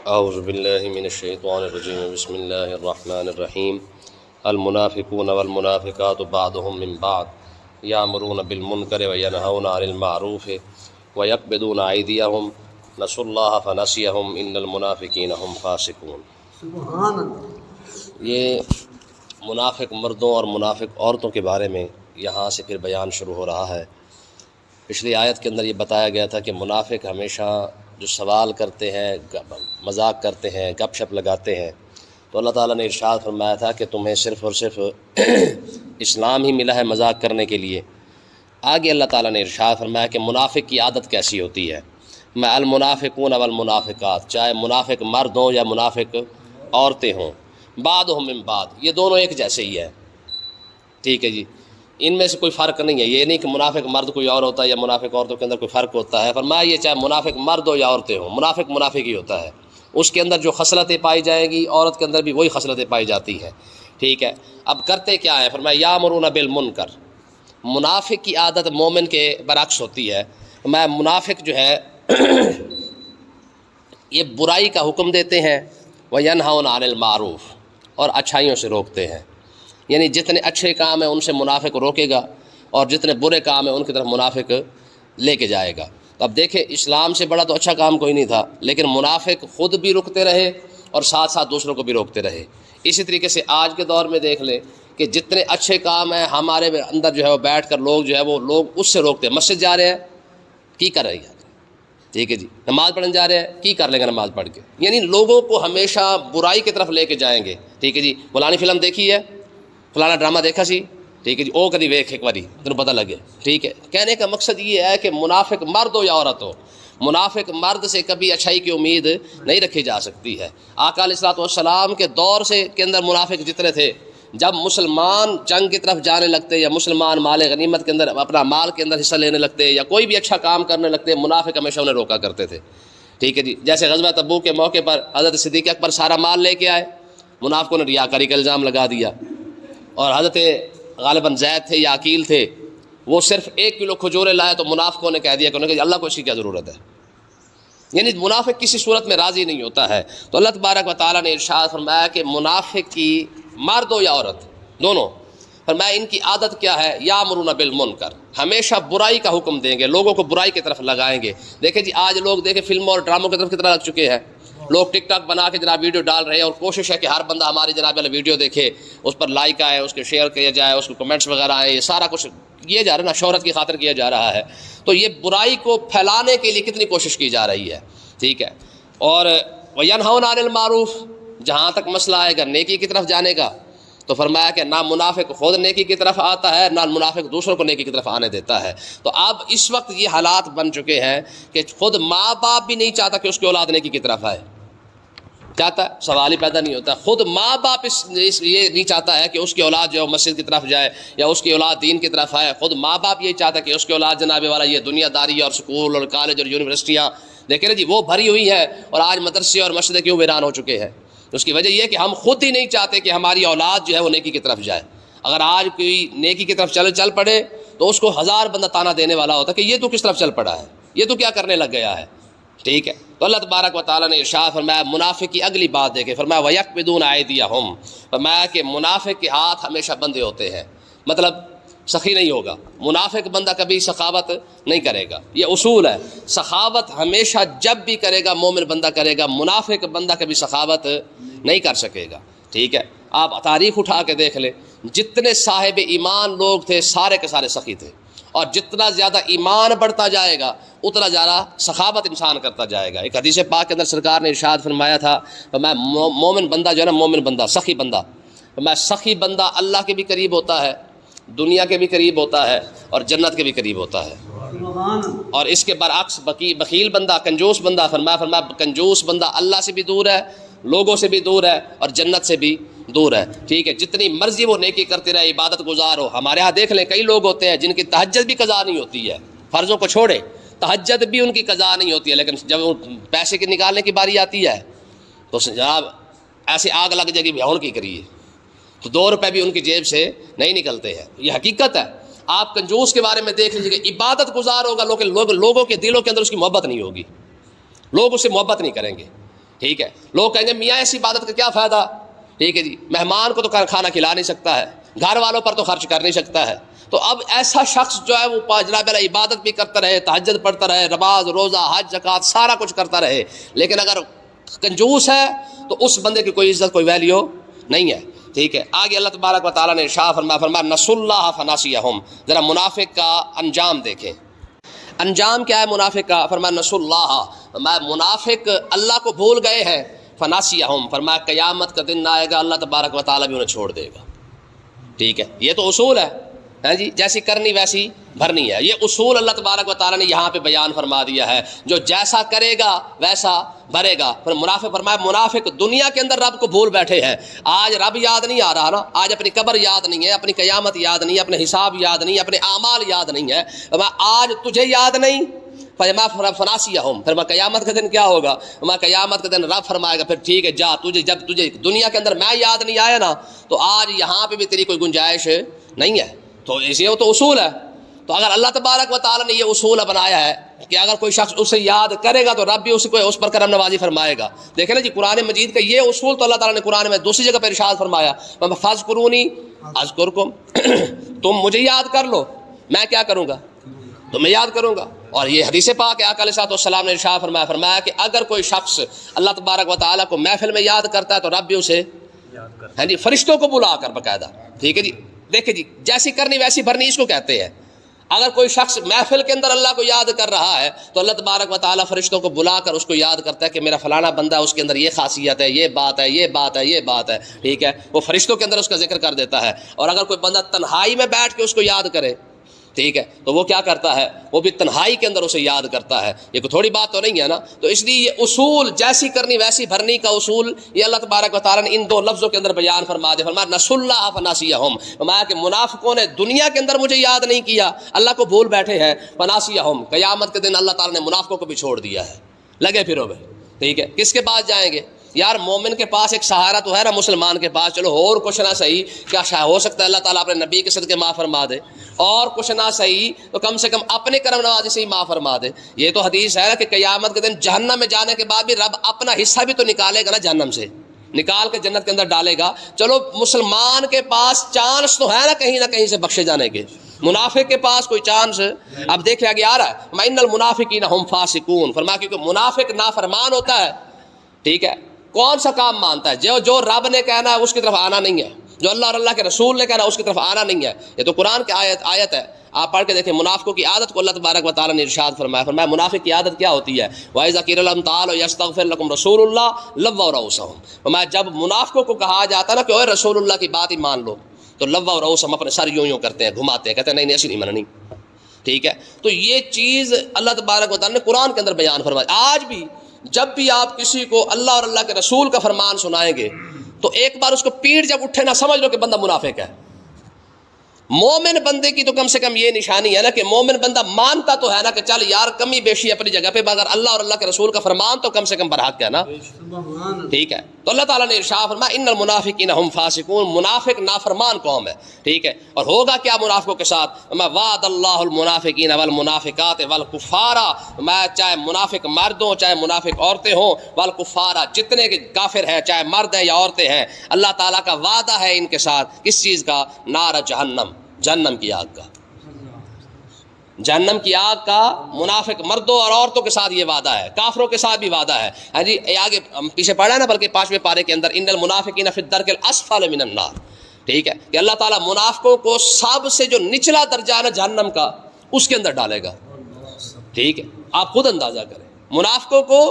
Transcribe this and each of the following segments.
اعوذ باللہ من الشیطان الرجیم بسم اللہ الرحمن الرحیم المنافقون والمنافقات بعضهم من بعض یامرون بالمنکر وینہون عن المعروف ویقبضون ایدیہم نسوا اللہ فنسیہم ان المنافقین هم فاسقون۔ سبحان اللہ۔ یہ منافق مردوں اور منافق عورتوں کے بارے میں یہاں سے پھر بیان شروع ہو رہا ہے۔ پچھلی آیت کے اندر یہ بتایا گیا تھا کہ منافق ہمیشہ جو سوال کرتے ہیں، مذاق کرتے ہیں، گپ شپ لگاتے ہیں، تو اللہ تعالیٰ نے ارشاد فرمایا تھا کہ تمہیں صرف اور صرف اسلام ہی ملا ہے مذاق کرنے کے لیے۔ آگے اللہ تعالیٰ نے ارشاد فرمایا کہ منافق کی عادت کیسی ہوتی ہے۔ میں المنافقون والمنافقات، چاہے منافق مرد ہوں یا منافق عورتیں ہوں، بعضهم من بعض، یہ دونوں ایک جیسے ہی ہے، ٹھیک ہے جی، ان میں سے کوئی فرق نہیں ہے۔ یہ نہیں کہ منافق مرد کوئی اور ہوتا ہے یا منافق عورتوں کے اندر کوئی فرق ہوتا ہے۔ فرمایا یہ چاہے منافق مرد ہو یا عورتیں ہوں، منافق منافق ہی ہوتا ہے، اس کے اندر جو خصلتیں پائی جائیں گی عورت کے اندر بھی وہی خصلتیں پائی جاتی ہیں، ٹھیک ہے۔ اب کرتے کیا ہے؟ فرمایا یامرون بالمنکر، منافق کی عادت مومن کے برعکس ہوتی ہے۔ میں منافق جو ہے یہ برائی کا حکم دیتے ہیں، وینہون عن المعروف، اور اچھائیوں سے روکتے ہیں، یعنی جتنے اچھے کام ہیں ان سے منافق روکے گا اور جتنے برے کام ہیں ان کی طرف منافق لے کے جائے گا۔ اب دیکھیں اسلام سے بڑا تو اچھا کام کوئی نہیں تھا، لیکن منافق خود بھی رکتے رہے اور ساتھ ساتھ دوسروں کو بھی روکتے رہے۔ اسی طریقے سے آج کے دور میں دیکھ لیں کہ جتنے اچھے کام ہیں ہمارے اندر جو ہے وہ بیٹھ کر لوگ جو ہے وہ لوگ اس سے روکتے ہیں۔ مسجد جا رہے ہیں، کی کر رہے ہیں؟ ٹھیک ہے جی، نماز پڑھنے جا رہے ہیں، کی کر لیں گے نماز پڑھ کے؟ یعنی لوگوں کو ہمیشہ برائی کی طرف لے کے جائیں گے، ٹھیک ہے جی۔ فلانی فلم دیکھی ہے، فلانا ڈرامہ دیکھا سی، ٹھیک ہے جی، او کدی ویکھ ایک باری تمہیں پتہ لگے، ٹھیک ہے۔ کہنے کا مقصد یہ ہے کہ منافق مرد ہو یا عورت ہو، منافق مرد سے کبھی اچھائی کی امید نہیں رکھی جا سکتی ہے۔ آقا علیہ الصلوۃ والسلام کے دور سے کے اندر منافق جتنے تھے، جب مسلمان جنگ کی طرف جانے لگتے یا مسلمان مال غنیمت کے اندر اپنا مال کے اندر حصہ لینے لگتے یا کوئی بھی اچھا کام کرنے لگتے، منافق ہمیشہ انہیں روکا کرتے تھے، ٹھیک ہے جی۔ جیسے غزوہ تبوک کے موقع پر حضرت صدیق اکبر سارا مال لے کے آئے، منافقوں نے ریاکاری کا الزام لگا دیا، اور حضرت غالباً زید تھے یا عقیل تھے، وہ صرف 1 کلو کھجورے لائے تو منافقوں نے کہہ دیا کہ انہوں نے کہا اللہ کو اس کی کیا ضرورت ہے۔ یعنی منافق کسی صورت میں راضی نہیں ہوتا ہے۔ تو اللہ تبارک و تعالیٰ نے ارشاد فرمایا کہ منافق کی مرد ہو یا عورت دونوں، فرمایا ان کی عادت کیا ہے؟ یامرون بالمنکر، ہمیشہ برائی کا حکم دیں گے، لوگوں کو برائی کی طرف لگائیں گے۔ دیکھیں جی آج لوگ دیکھیں فلموں اور ڈراموں کی طرف کتنا لگ چکے ہیں، لوگ ٹک ٹاک بنا کے جناب ویڈیو ڈال رہے ہیں، اور کوشش ہے کہ ہر بندہ ہماری جناب والا ویڈیو دیکھے، اس پر لائک آئے، اس کے شیئر کیا جائے، اس کو کمنٹس وغیرہ آئے، یہ سارا کچھ کیا جا رہا ہے نا، شہرت کی خاطر کیا جا رہا ہے۔ تو یہ برائی کو پھیلانے کے لیے کتنی کوشش کی جا رہی ہے، ٹھیک ہے۔ اور وینہون عن المعروف، جہاں تک مسئلہ آئے گا نیکی کی طرف جانے کا، تو فرمایا کہ نہ منافق خود نیکی کی طرف آتا ہے، نہ منافق دوسروں کو نیکی کی طرف آنے دیتا ہے۔ تو اب اس وقت یہ حالات بن چکے ہیں کہ خود ماں باپ بھی نہیں چاہتا کہ اس کی اولاد نیکی کی طرف آئے، چاہتا ہے؟ سوال ہی پیدا نہیں ہوتا۔ خود ماں باپ یہ نہیں چاہتا ہے کہ اس کی اولاد جو مسجد کی طرف جائے یا اس کی اولاد دین کی طرف آئے، خود ماں باپ یہ چاہتا ہے کہ اس کی اولاد جناب والا یہ دنیا داری اور سکول اور کالج اور یونیورسٹیاں دیکھیں نا جی وہ بھری ہوئی ہیں، اور آج مدرسے اور مسجدیں کیوں ویران ہو چکے ہیں؟ اس کی وجہ یہ ہے کہ ہم خود ہی نہیں چاہتے کہ ہماری اولاد جو ہے وہ نیکی کی طرف جائے۔ اگر آج کوئی نیکی کی طرف چل پڑے تو اس کو 1000 بندہ تانا دینے والا ہوتا ہے کہ یہ تو کس طرف چل پڑا ہے، یہ تو کیا کرنے لگ گیا ہے، ٹھیک ہے۔ تو اللہ تبارک و تعالیٰ نے ارشاد فرمایا، منافق کی اگلی بات دیکھیں، فرمایا وَيَقْبِضُونَ أَيْدِيَهُمْ، فرمایا کہ منافق کے ہاتھ ہمیشہ بندھے ہوتے ہیں، مطلب سخی نہیں ہوگا۔ منافق بندہ کبھی سخاوت نہیں کرے گا، یہ اصول ہے۔ سخاوت ہمیشہ جب بھی کرے گا مومن بندہ کرے گا، منافق بندہ کبھی سخاوت نہیں کر سکے گا، ٹھیک ہے۔ آپ تاریخ اٹھا کے دیکھ لیں، جتنے صاحب ایمان لوگ تھے سارے کے سارے سخی تھے، اور جتنا زیادہ ایمان بڑھتا جائے گا اتنا زیادہ سخاوت انسان کرتا جائے گا۔ ایک حدیث پاک کے اندر سرکار نے ارشاد فرمایا تھا، میں مومن بندہ جو ہے نا، مومن بندہ سخی بندہ، میں سخی بندہ اللہ کے بھی قریب ہوتا ہے، دنیا کے بھی قریب ہوتا ہے، اور جنت کے بھی قریب ہوتا ہے۔ اور اس کے برعکس بخیل بندہ، کنجوس بندہ، فرمایا کنجوس بندہ اللہ سے بھی دور ہے، لوگوں سے بھی دور ہے، اور جنت سے بھی دور ہے، ٹھیک ہے۔ جتنی مرضی وہ نیکی کرتے رہے، عبادت گزار ہو۔ ہمارے ہاں دیکھ لیں کئی لوگ ہوتے ہیں جن کی تہجد بھی قضا نہیں ہوتی ہے، فرضوں کو چھوڑے تہجد بھی ان کی قضا نہیں ہوتی ہے، لیکن جب وہ پیسے کے نکالنے کی باری آتی ہے تو جناب ایسے آگ لگ جائے گی بھیون کی کریے، تو 2 روپے بھی ان کی جیب سے نہیں نکلتے ہیں، یہ حقیقت ہے۔ آپ کنجوس کے بارے میں دیکھ لیجیے کہ عبادت گزار ہوگا، لوگوں کے دلوں کے اندر اس کی محبت نہیں ہوگی، لوگ اس سے محبت نہیں کریں گے، ٹھیک ہے، لوگ کہیں گے میاں ایسی عبادت کا کیا فائدہ، ٹھیک ہے جی، مہمان کو تو کھانا کھلا نہیں سکتا ہے، گھر والوں پر تو خرچ کر نہیں سکتا ہے. تو اب ایسا شخص جو ہے وہ جناب اللہ عبادت بھی کرتا رہے، تہجد پڑھتا رہے، نماز روزہ حج زکوٰۃ سارا کچھ کرتا رہے، لیکن اگر کنجوس ہے تو اس بندے کی کوئی عزت کوئی ویلیو نہیں ہے. ٹھیک ہے، آگے اللہ تبارک و تعالیٰ نے ارشاد فرمایا نسوا اللہ فناسیہم. ذرا منافق کا انجام دیکھیں، انجام کیا ہے منافق کا؟ فرمایا نسوا اللہ، منافق اللہ کو بھول گئے ہیں، فناسیہم، فرمایا قیامت کا دن آئے گا اللہ تبارک و تعالیٰ بھی انہیں چھوڑ دے گا. ٹھیک ہے، یہ تو اصول ہے جی، جیسی کرنی ویسی بھرنی ہے. یہ اصول اللہ تبارک و تعالیٰ نے یہاں پہ بیان فرما دیا ہے، جو جیسا کرے گا ویسا بھرے گا. پھر منافق فرمایا منافق دنیا کے اندر رب کو بھول بیٹھے ہیں. آج رب یاد نہیں آ رہا نا، آج اپنی قبر یاد نہیں ہے، اپنی قیامت یاد نہیں ہے، اپنے حساب یاد نہیں ہے، اپنے اعمال یاد نہیں ہے. آج تجھے یاد نہیں، فناسیہم، پھر قیامت کا دن کیا ہوگا؟ قیامت کا دن رب فرمائے گا پھر ٹھیک ہے جا، جب تجھے دنیا کے اندر میں یاد نہیں آیا نا، تو آج یہاں پہ بھی تیری کوئی گنجائش نہیں ہے. تو یہ تو اصول ہے. تو اگر اللہ تبارک و تعالیٰ نے یہ اصول بنایا ہے کہ اگر کوئی شخص اسے یاد کرے گا تو رب بھی اس پر کرم نوازی فرمائے گا. دیکھیں نا جی، قرآن مجید کا یہ اصول تو اللہ تعالیٰ نے قرآن میں دوسری جگہ پہ ارشاد فرمایا فاذکرونی اذکرکم، تم مجھے یاد کر لو، میں کیا کروں گا؟ تمہیں یاد کروں گا. اور یہ حدیث پاک ہے، آقا علیہ السلام نے ارشاد فرمایا کہ اگر کوئی شخص اللہ تبارک و تعالیٰ کو محفل میں یاد کرتا ہے تو رب بھی اسے ہاں جی فرشتوں کو بلا کر باقاعدہ. ٹھیک ہے جی، دیکھیں جی، جیسی کرنی ویسی بھرنی اس کو کہتے ہیں. اگر کوئی شخص محفل کے اندر اللہ کو یاد کر رہا ہے تو اللہ تبارک و تعالیٰ فرشتوں کو بلا کر اس کو یاد کرتا ہے کہ میرا فلانا بندہ ہے، اس کے اندر یہ خاصیت ہے، یہ بات ہے، یہ بات ہے، یہ بات ہے. ٹھیک ہے، وہ فرشتوں کے اندر اس کا ذکر کر دیتا ہے. اور اگر کوئی بندہ تنہائی میں بیٹھ کے اس کو یاد کرے، ٹھیک ہے، تو وہ کیا کرتا ہے؟ وہ بھی تنہائی کے اندر اسے یاد کرتا ہے. یہ کوئی تھوڑی بات تو نہیں ہے نا. تو اس لیے یہ اصول جیسی کرنی ویسی بھرنی کا اصول یہ اللہ تبارک و تعالیٰ نے ان دو لفظوں کے اندر بیان فرما دیا. فرمایا نسوا اللہ فناسیہم، فرمایا کہ منافقوں نے دنیا کے اندر مجھے یاد نہیں کیا، اللہ کو بھول بیٹھے ہیں. فناسیہم، قیامت کے دن اللہ تعالیٰ نے منافقوں کو بھی چھوڑ دیا ہے. لگے پھرو بھائی. ٹھیک ہے، کس کے پاس جائیں گے؟ یار مومن کے پاس ایک سہارا تو ہے نا، مسلمان کے پاس. چلو اور کچھ نہ صحیح، کیا ہو سکتا ہے اللہ تعالیٰ اپنے نبی کے صدقے معاف فرما دے؟ اور کچھ نہ صحیح تو کم سے کم اپنے کرم نوازی سے ہی معاف فرما دے. یہ تو حدیث ہے نا کہ قیامت کے دن جہنم میں جانے کے بعد بھی رب اپنا حصہ بھی تو نکالے گا نا، جہنم سے نکال کے جنت کے اندر ڈالے گا. چلو مسلمان کے پاس چانس تو ہے نا کہیں نہ کہیں سے بخشے جانے کے، منافق کے پاس کوئی چانس؟ اب دیکھیں آگے آ رہا ہے ان المنافقین هم فاسقون. فرمایا کیونکہ منافق نافرمان ہوتا ہے. ٹھیک ہے، کون سا کام مانتا ہے؟ جو رب نے کہنا ہے اس کی طرف آنا نہیں ہے، جو اللہ اور اللہ کے رسول نے کہنا ہے اس کی طرف آنا نہیں ہے. یہ تو قرآن کی آیت ہے، آپ پڑھ کے دیکھیں. منافقوں کی عادت کو اللہ تبارک و تعالیٰ نے ارشاد فرمایا منافق کی عادت کیا ہوتی ہے؟ وَإِذَا قِيلَ لَهُمْ تَعَالَوْا يَسْتَغْفِرْ لَكُمْ رَسُولُ اللَّهِ لَوَّوْا رُءُوسَهُمْ. فرمایا جب منافقوں کو کہا جاتا ہے نا کہ اوے رسول اللہ کی بات ہی مان لو، تو لَوَّوْا رُءُوسَهُمْ اپنے سر یوں کرتے ہیں، گھماتے ہیں، کہتے ہیں نہیں ایسی نہیں مننی. ٹھیک ہے، تو یہ چیز اللہ تبارک و تعالیٰ نے قرآن کے اندر بیان فرمائی. آج بھی جب بھی آپ کسی کو اللہ اور اللہ کے رسول کا فرمان سنائیں گے تو ایک بار اس کو پیٹ جب اٹھے نہ سمجھ لو کہ بندہ منافق ہے. مومن بندے کی تو کم سے کم یہ نشانی ہے نا کہ مومن بندہ مانتا تو ہے نا کہ چل یار کمی بیشی اپنی جگہ پہ، مگر اللہ اور اللہ کے رسول کا فرمان تو کم سے کم برحق ہے نا. ٹھیک ہے، تو اللہ تعالیٰ نے ارشاد فرمایا ان المنافقین هم فاسقون، منافق نافرمان قوم ہے. ٹھیک ہے، اور ہوگا کیا منافقوں کے ساتھ؟ وعد اللہ المنافقین والمنافقات والکفار، میں چاہے منافق مرد ہوں چاہے منافق عورتیں ہوں، والکفار جتنے کافر ہیں چاہے مرد ہیں یا عورتیں ہیں، اللہ تعالیٰ کا وعدہ ہے ان کے ساتھ. کس چیز کا؟ نار جہنم، جہنم کی آگ کا. جہنم کی آگ کا منافق مردوں اور عورتوں کے ساتھ یہ وعدہ ہے، کافروں کے ساتھ بھی وعدہ ہے. ہاں جی، آگے پیچھے پڑھا ہے نا، بلکہ 5ویں پارے کے اندر ان المنافقین فی الدرک الاسفل من النار. ٹھیک ہے، کہ اللہ تعالیٰ منافقوں کو سب سے جو نچلا درجہ ہے نا جہنم کا، اس کے اندر ڈالے گا. ٹھیک ہے، آپ خود اندازہ کریں. منافقوں کو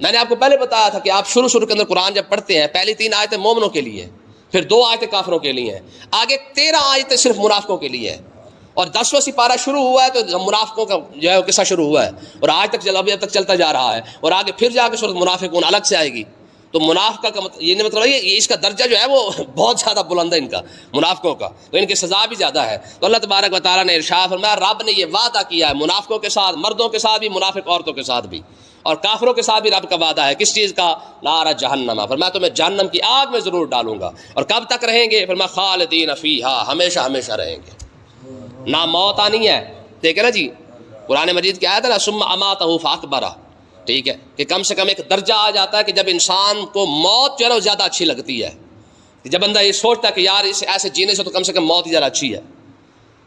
میں نے آپ کو پہلے بتایا تھا کہ آپ شروع کے اندر قرآن جب پڑھتے ہیں پہلی 3 آیتیں مومنوں کے لیے، پھر 2 آیتیں کافروں کے لیے ہیں، آگے 13 آیتیں صرف منافقوں کے لیے ہیں. اور 10واں سپارہ شروع ہوا ہے تو منافقوں کا جو ہے قصہ شروع ہوا ہے، اور آج تک ابھی تک چلتا جا رہا ہے. اور آگے پھر جا کے سورۃ منافقون الگ سے آئے گی. تو منافقہ کا یہ نہیں مطلب یہ اس کا درجہ جو ہے وہ بہت زیادہ بلند ہے ان کا، منافقوں کا، تو ان کی سزا بھی زیادہ ہے. تو اللہ تبارک و تعالیٰ نے ارشاد فرمایا رب نے یہ وعدہ کیا ہے منافقوں کے ساتھ، مردوں کے ساتھ بھی، منافق عورتوں کے ساتھ بھی، اور کافروں کے ساتھ بھی رب کا وعدہ ہے. کس چیز کا؟ نار جہنم. فرمایا تمہیں جہنم کی آگ میں ضرور ڈالوں گا. اور کب تک رہیں گے؟ فرمایا خالدین فیہا، ہمیشہ ہمیشہ رہیں گے، نہ موت آنی ہے. دیکھیں نا جی، قرآن مجید کی آیت ہے نا ثم اماتہ فاکبرہ، ٹھیک ہے، کہ کم سے کم ایک درجہ آ جاتا ہے کہ جب انسان کو موت جو ہے نا وہ زیادہ اچھی لگتی ہے، جب بندہ یہ سوچتا ہے کہ یار اس ایسے جینے سے تو کم سے کم موت ہی زیادہ اچھی ہے،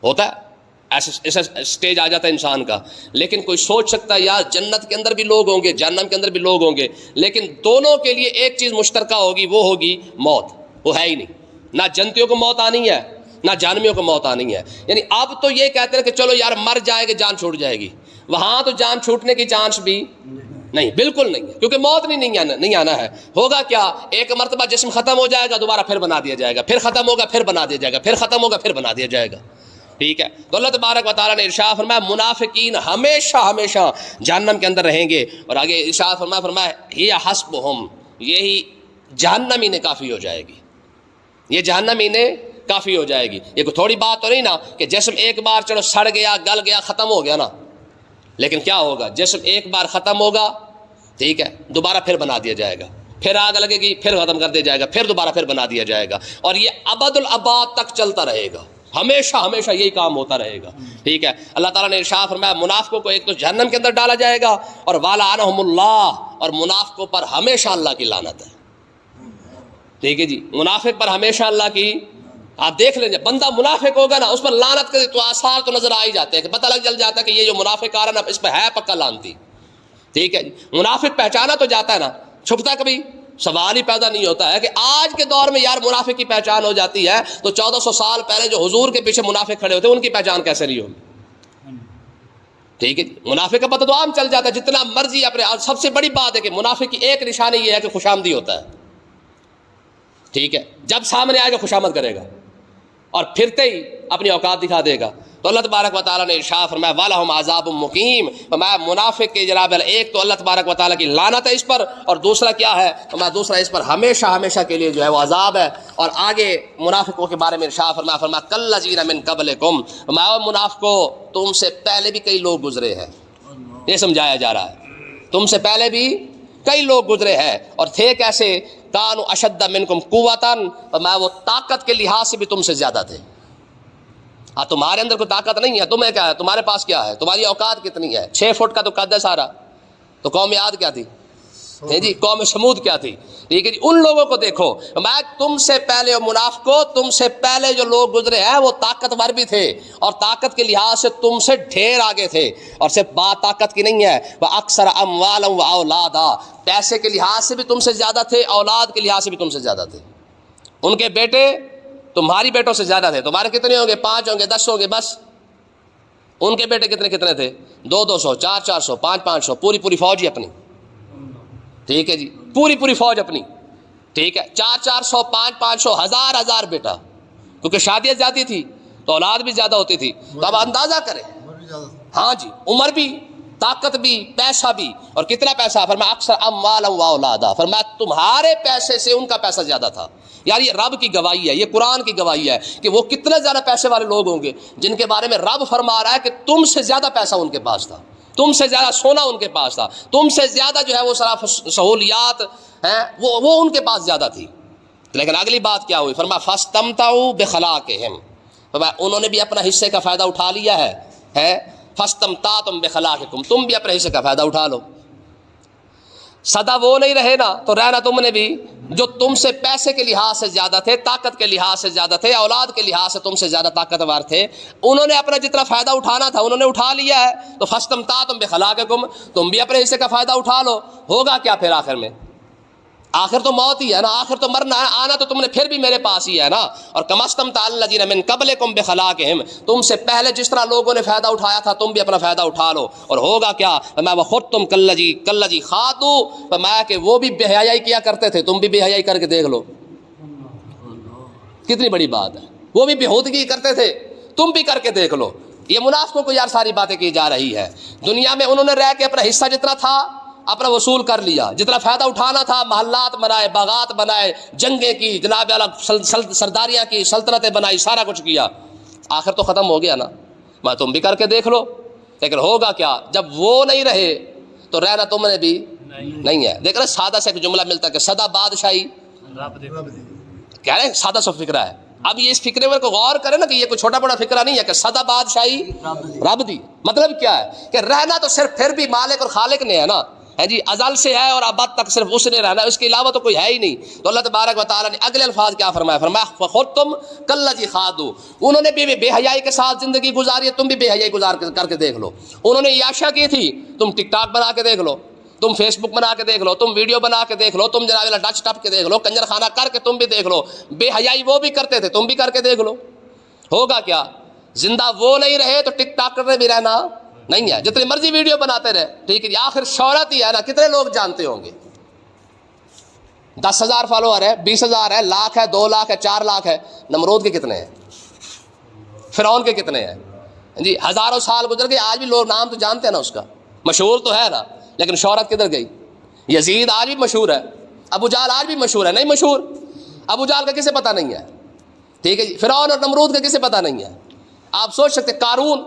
ہوتا ہے ایسا اسٹیج آ جاتا ہے انسان کا. لیکن کوئی سوچ سکتا ہے یار جنت کے اندر بھی لوگ ہوں گے، جہنم کے اندر بھی لوگ ہوں گے، لیکن دونوں کے لیے ایک چیز مشترکہ ہوگی، وہ ہوگی موت. وہ ہے ہی نہیں، نہ جنتیوں کو موت آنی ہے نہ جہنمیوں کو موت آنی ہے. یعنی اب تو یہ کہتے ہیں کہ چلو یار مر جائیں گے جان چھوٹ جائے گی، وہاں تو جان چھوٹنے کی چانس بھی نہیں، بالکل نہیں ہے، کیونکہ موت نہیں آنا ہے. ہوگا کیا، ایک مرتبہ جسم ختم ہو جائے گا، دوبارہ پھر بنا دیا جائے گا، پھر ختم ہوگا پھر بنا دیا جائے گا، پھر ختم ہوگا پھر بنا دیا جائے گا. ٹھیک ہے، تو اللہ تبارک و تعالیٰ نے ارشاد فرمایا منافقین ہمیشہ ہمیشہ جہنم کے اندر رہیں گے. اور آگے ارشاد فرمایا ہی حسبہم، یہی جہنم انہیں کافی ہو جائے گی، یہ جہنم انہیں کافی ہو جائے گی. یہ کوئی تھوڑی بات تو نہیں نا کہ جسم ایک بار چلو سڑ گیا گل گیا ختم ہو گیا نا، لیکن کیا ہوگا، جسم ایک بار ختم ہوگا، ٹھیک ہے، دوبارہ پھر بنا دیا جائے گا، پھر آگ لگے گی پھر ختم کر دیا جائے گا، پھر دوبارہ پھر بنا دیا جائے گا، اور یہ ابد الاباد تک چلتا رہے گا، ہمیشہ ہمیشہ یہی کام ہوتا رہے گا. ٹھیک ہے، اللہ تعالیٰ نے ارشاد فرمایا منافقوں کو ایک تو جہنم کے اندر ڈالا جائے گا، اور وَلَعَنَهُمُ اللَّهُ، اور منافقوں پر ہمیشہ اللہ کی لعنت ہے. ٹھیک ہے جی، منافق پر ہمیشہ اللہ کی، آپ دیکھ لیں جب بندہ منافق ہوگا نا اس پر لعنت کے تو آثار تو نظر آ ہی جاتے ہیں، کہ پتہ لگ جل جاتا ہے کہ یہ جو منافق آ رہا نا اس پہ ہے پکا لعنتی. ٹھیک ہے جی، منافق پہچانا تو جاتا ہے نا، چھپتا کبھی سوال ہی پیدا نہیں ہوتا ہے کہ آج کے دور میں یار منافق کی پہچان ہو جاتی ہے تو 1400 سال پہلے جو حضور کے پیچھے منافق کھڑے ہوتے ان کی پہچان کیسے نہیں ہوگی. ٹھیک ہے جی، منافق کا پتہ تو عام چل جاتا ہے جتنا مرضی اپنے. سب سے بڑی بات ہے کہ منافق کی ایک نشانی یہ ہے کہ خوشامدی ہوتا ہے. ٹھیک ہے، جب سامنے آئے گا خوشامد کرے گا اور پھرتے ہی اپنی اوقات دکھا دے گا. تو اللہ تبارک و تعالیٰ نے ارشاد فرمایا وَلَهُمْ عَذَابٌ مُقِيمٌ، فرمایا منافق کے جناب ایک تو اللہ تبارک و تعالیٰ کی لعنت ہے اس پر، اور دوسرا کیا ہے، فرمایا دوسرا اس پر ہمیشہ ہمیشہ کے لیے جو ہے وہ عذاب ہے. اور آگے منافقوں کے بارے میں ارشاد فرمایا کالذین من قبلکم، فرمایا منافقوں تم سے پہلے بھی کئی لوگ گزرے ہیں. یہ سمجھایا جا رہا ہے تم سے پہلے بھی کئی لوگ گزرے ہیں، اور تھے کیسے، کانوا اشد منکم قوۃ، فرمایا وہ طاقت کے لحاظ سے بھی تم سے زیادہ تھے. تمہارے اندر کوئی طاقت نہیں ہے، تمہیں کیا ہے، تمہارے پاس کیا ہے، تمہاری اوقات کتنی ہے، 6 فٹ کا تو قد ہے سارا. تو قوم عاد کیا تھی جی، قوم سمود کیا تھی. ٹھیک ہے جی، ان لوگوں کو دیکھو، میں تم سے پہلے منافقوں تم سے پہلے جو لوگ گزرے ہیں وہ طاقتور بھی تھے، اور طاقت کے لحاظ سے تم سے ڈھیر آگے تھے. اور صرف بات طاقت کی نہیں ہے، وہ اکثر اموالا و اولادا، پیسے کے لحاظ سے بھی تم سے زیادہ تھے، اولاد کے لحاظ سے بھی تم سے زیادہ تھے. ان کے بیٹے تمہاری بیٹوں سے زیادہ تھے. تمہارے کتنے ہوں گے، 5 ہوں گے، 10 ہوں گے بس. ان کے بیٹے کتنے تھے، 200 400 500 پوری فوج ہی اپنی. ٹھیک ہے جی، پوری فوج اپنی. ٹھیک ہے، 400 500 1000 بیٹا، کیونکہ شادیاں زیادہ تھی تو اولاد بھی زیادہ ہوتی تھی. تو اب اندازہ کریں، ہاں جی، عمر بھی، طاقت بھی، پیسہ بھی. اور کتنا پیسہ، فرمایا اکثر اموالا و اولادا، فرمایا تمہارے پیسے سے ان کا پیسہ زیادہ تھا. یار یہ رب کی گواہی ہے، یہ قرآن کی گواہی ہے کہ وہ کتنے زیادہ پیسے والے لوگ ہوں گے جن کے بارے میں رب فرما رہا ہے کہ تم سے زیادہ پیسہ ان کے پاس تھا، تم سے زیادہ سونا ان کے پاس تھا، تم سے زیادہ جو ہے وہ سارا سہولیات ہیں وہ ان کے پاس زیادہ تھی. لیکن اگلی بات کیا ہوئی، فرمایا فاستمتعوا بخلاقہم، فرمایا انہوں نے بھی اپنا حصے کا فائدہ اٹھا لیا ہے. فاستمتعتم بخلاقکم، تم بھی اپنے حصے کا فائدہ اٹھا لو. سدا وہ نہیں رہے نا تو رہنا تم نے بھی جو تم سے پیسے کے لحاظ سے زیادہ تھے، طاقت کے لحاظ سے زیادہ تھے، اولاد کے لحاظ سے تم سے زیادہ طاقتور تھے. انہوں نے اپنا جتنا فائدہ اٹھانا تھا انہوں نے اٹھا لیا ہے. تو فاستمتعتم بخلاقکم، تم بھی اپنے حصے کا فائدہ اٹھا لو. ہوگا کیا پھر آخر میں، آخر تو موت ہی ہے نا، آخر تو مرنا ہے، آنا تو تم نے پھر بھی میرے پاس ہی ہے نا. اور کما استمتع الذین من قبلکم بخلاقہم، تم سے پہلے جس طرح لوگوں نے فائدہ اٹھایا تھا تم بھی اپنا فائدہ اٹھا لو. اور ہوگا کیا، میں وخذتم کالذی خاضوا، میں کہ وہ بھی بے حیائی کیا کرتے تھے، تم بھی بے حیائی کر کے دیکھ لو. کتنی بڑی بات ہے، وہ بھی بےہودگی کرتے تھے، تم بھی کر کے دیکھ لو. یہ منافقوں کو یار ساری باتیں کی جا رہی ہے. دنیا میں انہوں نے رہ کے اپنا حصہ جتنا تھا اپنا وصول کر لیا، جتنا فائدہ اٹھانا تھا، محلات بنائے، باغات بنائے، جنگیں کی، جناب اعلیٰ سرداریاں کی، سلطنتیں بنائی، سارا کچھ کیا. آخر تو ختم ہو گیا نا، میں تم بھی کر کے دیکھ لو. لیکن ہوگا کیا، جب وہ نہیں رہے تو رہنا تم نے بھی نہیں ہے. دیکھ رہے سادہ سے ایک جملہ ملتا ہے کہ سدا بادشاہی کہہ رہے ہیں، سادہ سا فکرہ ہے. اب یہ اس فکرے میں کو غور کرے نا کہ یہ کوئی چھوٹا بڑا فکرہ نہیں ہے کہ سدا بادشاہی رب دی. مطلب کیا ہے کہ رہنا تو صرف پھر بھی مالک اور خالق نے ہے نا. ہے جی ازل سے ہے اور ابد تک صرف اس نے رہنا ہے، اس کے علاوہ تو کوئی ہے ہی نہیں. تو اللہ تبارک و تعالیٰ نے اگلے الفاظ کیا فرمایا؟ فرمایا فَخُذْتُمْ كَالَّذِي خَاضُوا، انہوں نے بھی بے حیائی کے ساتھ زندگی گزاری ہے، تم بھی بے حیائی گزار کر کے دیکھ لو. انہوں نے عیاشہ کی تھی، تم ٹک ٹاک بنا کے دیکھ لو، تم فیس بک بنا کے دیکھ لو، تم ویڈیو بنا کے دیکھ لو، تم جناب ڈچ ٹپ کے دیکھ لو، کنجر خانہ کر کے تم بھی دیکھ لو. بے حیائی وہ بھی کرتے تھے، تم بھی کر کے دیکھ لو. ہوگا کیا؟ زندہ وہ نہیں رہے تو ٹک ٹاک کرنے بھی رہنا نہیں ہے، جتنی مرضی ویڈیو بناتے رہے. ٹھیک ہے، آخر شہرت ہی ہے نا. کتنے لوگ جانتے ہوں گے؟ 10,000 فالوور ہے، 20,000 ہے، لاکھ ہے، 2 لاکھ ہے، 4 لاکھ ہے. نمرود کے کتنے ہیں؟ فرعون کے کتنے ہیں؟ جی ہزاروں سال گزر گئے، آج بھی لوگ نام تو جانتے ہیں نا اس کا، مشہور تو ہے نا، لیکن شہرت کدھر گئی؟ یزید آج بھی مشہور ہے، ابو جہل آج بھی مشہور ہے؟ نہیں مشہور. ابو جہل کا کسے پتہ نہیں ہے؟ ٹھیک ہے جی. فرعون اور نمرود کا کسے پتہ نہیں ہے؟ آپ سوچ سکتے قارون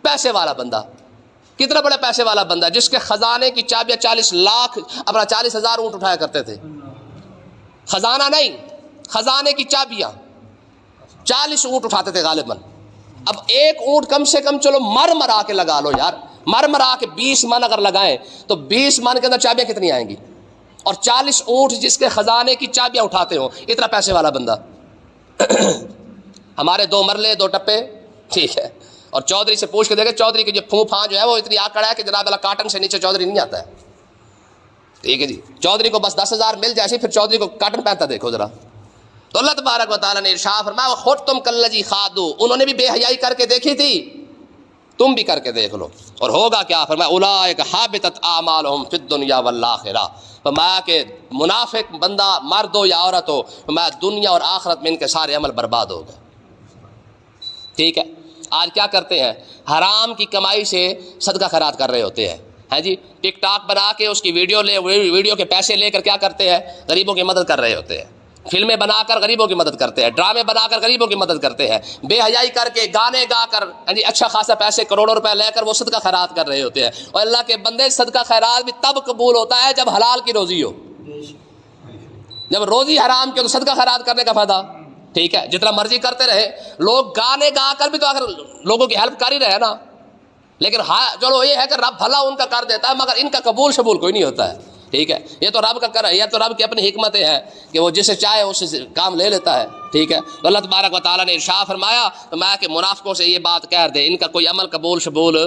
پیسے والا بندہ، کتنا بڑا پیسے والا بندہ، جس کے خزانے کی چابیاں 40 لاکھ اپنا 40,000 اونٹ اٹھایا کرتے تھے. خزانہ نہیں، خزانے کی چابیاں 40 اونٹ اٹھاتے تھے غالباً. اب ایک اونٹ کم سے کم چلو مرا کے لگا لو یار، مرا کے 20 من اگر لگائیں تو 20 من کے اندر چابیاں کتنی آئیں گی؟ اور 40 اونٹ جس کے خزانے کی چابیاں اٹھاتے ہو، اتنا پیسے والا بندہ. ہمارے 2 مرلے 2 ٹپے، ٹھیک ہے. اور چودھری سے پوچھ کے دیکھے، چودھری کی جو پھوں پھاں جو ہے وہ اتنی آکڑ ہے کہ جناب اللہ کاٹن سے نیچے چودھری نہیں آتا ہے. ٹھیک ہے جی. چودھری کو بس 10,000 مل جائے پھر چودھری کو کاٹن پہنتا دیکھو ذرا. تو اللہ تبارک و تعالیٰ نے ارشاد فرمایا وَخُذْتُمْ كَالَّذِي خَاضُوا، انہوں نے بھی بے حیائی کر کے دیکھی تھی، تم بھی کر کے دیکھ لو. اور ہوگا کیا؟ فرمایا اولئک حبطت اعمالهم فی الدنیا والآخرہ، فرمایا کہ منافق بندہ مرد ہو یا عورت ہو، فرمایا دنیا اور آخرت میں ان کے سارے عمل برباد ہو گئے. ٹھیک ہے. آج کیا کرتے ہیں؟ حرام کی کمائی سے صدقہ خیرات کر رہے ہوتے ہیں. ہاں جی، ٹک ٹاک بنا کے اس کی ویڈیو کے پیسے لے کر کیا کرتے ہیں؟ غریبوں کی مدد کر رہے ہوتے ہیں. فلمیں بنا کر غریبوں کی مدد کرتے ہیں، ڈرامے بنا کر غریبوں کی مدد کرتے ہیں، بے حیائی کر کے گانے گا کر اچھا خاصا پیسے کروڑوں روپے لے کر وہ صدقہ خیرات کر رہے ہوتے ہیں. اور اللہ کے بندے صدقہ خیرات بھی تب قبول ہوتا ہے جب حلال کی روزی ہو. جب روزی حرام کی ہو تو صدقہ خیرات کرنے کا فائدہ. ٹھیک ہے، جتنا مرضی کرتے رہے لوگ، گانے گا کر بھی تو آخر لوگوں کی ہیلپ کر ہی رہے نا. لیکن چلو یہ ہے کہ رب بھلا ان کا کر دیتا ہے، مگر ان کا قبول شبول کوئی نہیں ہوتا ہے. ٹھیک ہے، یہ تو رب کا کر ہے، یہ تو رب کی اپنی حکمتیں ہیں کہ وہ جسے چاہے اس سے کام لے لیتا ہے. ٹھیک ہے. تو اللہ تبارک و تعالیٰ نے ارشاد فرمایا کہ منافقوں سے یہ بات کہہ دے، ان کا کوئی عمل قبول شبول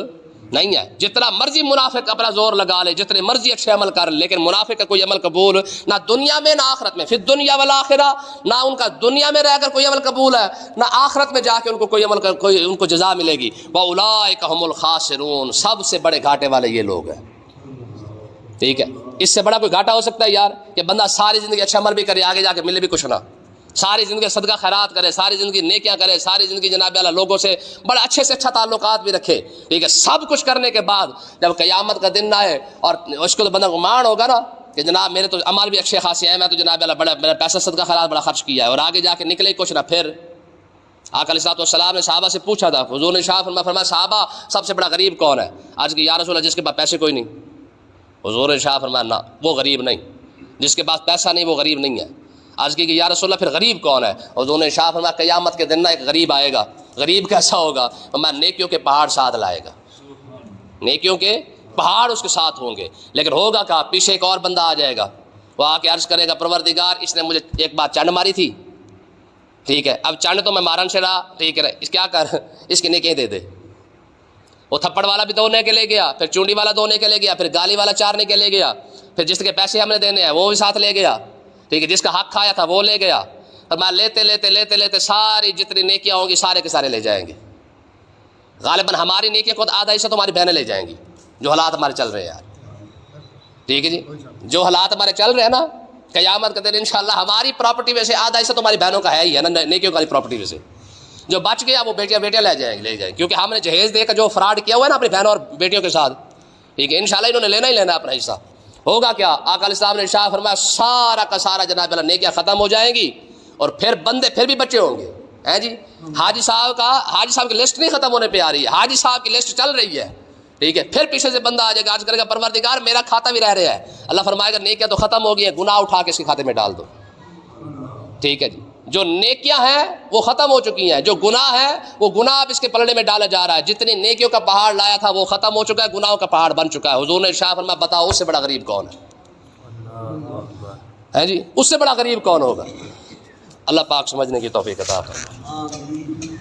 نہیں ہے. جتنا مرضی منافق اپنا زور لگا لے، جتنے مرضی اچھے عمل کر لے، لیکن منافق کا کوئی عمل قبول نہ دنیا میں نہ آخرت میں. پھر دنیا والآخرہ، نہ ان کا دنیا میں رہ کر کوئی عمل قبول ہے، نہ آخرت میں جا کے ان کو کوئی عمل کوئی ان کو جزا ملے گی. وَأُولَٰئِكَ هُمُ الْخَاسِرُونَ، سب سے بڑے گھاٹے والے یہ لوگ ہیں. ٹھیک ہے. اس سے بڑا کوئی گھاٹا ہو سکتا ہے یار کہ بندہ ساری زندگی اچھا عمل بھی کرے، آگے جا کے ملے بھی کچھ نہ، ساری زندگی صدقہ خیرات کرے، ساری زندگی نیکیاں کرے، ساری زندگی جناب اللہ لوگوں سے بڑے اچھے سے اچھا تعلقات بھی رکھے. ٹھیک ہے. سب کچھ کرنے کے بعد جب قیامت کا دن آئے اور اس کو تو بندہ گمان ہوگا نا کہ جناب میرے تو عمل بھی اچھے خاصے ہیں، میں تو جناب اللہ بڑا میرا پیسہ صدقہ خیرات بڑا خرچ کیا ہے، اور آگے جا کے نکلے کچھ نہ. پھر آقا علیہ السلام نے صحابہ سے پوچھا تھا، حضور نے فرمایا صحابہ سب سے بڑا غریب کون ہے؟ آج کی یا رسول اللہ جس کے پاس پیسے کوئی نہیں. حضور نے فرمایا نہ، وہ غریب نہیں، جس کے پاس پیسہ نہیں وہ غریب نہیں ہے. آج کی کہ یا رسول اللہ پھر غریب کون ہے؟ حضور نے فرمایا قیامت کے دن ایک غریب آئے گا. غریب کیسا ہوگا؟ فرمایا نیکیوں کے پہاڑ ساتھ لائے گا، نیکیوں کے پہاڑ اس کے ساتھ ہوں گے. لیکن ہوگا کہا، پیچھے ایک اور بندہ آ جائے گا، وہ آ کے عرض کرے گا پروردگار اس نے مجھے ایک بات چنڈ ماری تھی. ٹھیک ہے، اب چنڈ تو میں مارن سے رہا، ٹھیک ہے، اس کیا کر اس کی نیکیاں دے دے. وہ تھپڑ والا بھی دونے کے لے گیا، پھر چونڈی والا دونے کے لے گیا، پھر گالی والا چارنے کے لے گیا، پھر جس کے پیسے ہم نے دینے ہیں وہ بھی ساتھ لے گیا. ٹھیک ہے، جس کا حق کھایا تھا وہ لے گیا. اور میں لیتے لیتے لیتے لیتے ساری جتنی نیکیاں ہوں گی سارے کے سارے لے جائیں گے. غالباً ہماری نیکیاں خود آدھا حصہ تمہاری بہنیں لے جائیں گی، جو حالات ہمارے چل رہے ہیں یار. ٹھیک ہے جی، جو حالات ہمارے چل رہے ہیں نا، قیامت کے دن انشاءاللہ ہماری پراپرٹی میں سے آدھا حصہ تمہاری بہنوں کا ہے ہی ہے نا، نیکیوں والی پراپرٹی میں سے. جو بچ گیا وہ بیٹیاں لے جائیں گے، کیونکہ ہم نے جہیز دے کر جو فراڈ کیا ہوا ہے نا اپنی بہنوں اور بیٹیوں کے ساتھ. ٹھیک ہے، انشاءاللہ انہوں نے لینا ہی لینا اپنا حصہ. ہوگا کیا؟ آقا علیہ السلام نے ارشاد فرمایا سارا کا سارا جناب اللہ نیکیاں ختم ہو جائیں گی، اور پھر بندے پھر بھی بچے ہوں گے. ہیں جی، حاجی صاحب کی لسٹ نہیں ختم ہونے پہ آ رہی ہے، حاجی صاحب کی لسٹ چل رہی ہے. ٹھیک ہے، پھر پیچھے سے بندہ آ جائے گا، آج کرے گا پروردگار میرا کھاتا بھی رہ رہا ہے. اللہ فرمائے گا نیکیاں تو ختم ہو گئی ہیں، گناہ اٹھا کے اس کے کھاتے میں ڈال دو. ٹھیک ہے جی. جو نیکیاں ہیں وہ ختم ہو چکی ہیں، جو گناہ ہے وہ گناہ اب اس کے پلڑے میں ڈالا جا رہا ہے. جتنی نیکیوں کا پہاڑ لایا تھا وہ ختم ہو چکا ہے، گناہوں کا پہاڑ بن چکا ہے. حضور نے ارشاد فرمایا بتاؤ اس سے بڑا غریب کون ہے جی، اس سے بڑا غریب کون ہوگا. اللہ پاک سمجھنے کی توفیق عطا فرمائے. آمین.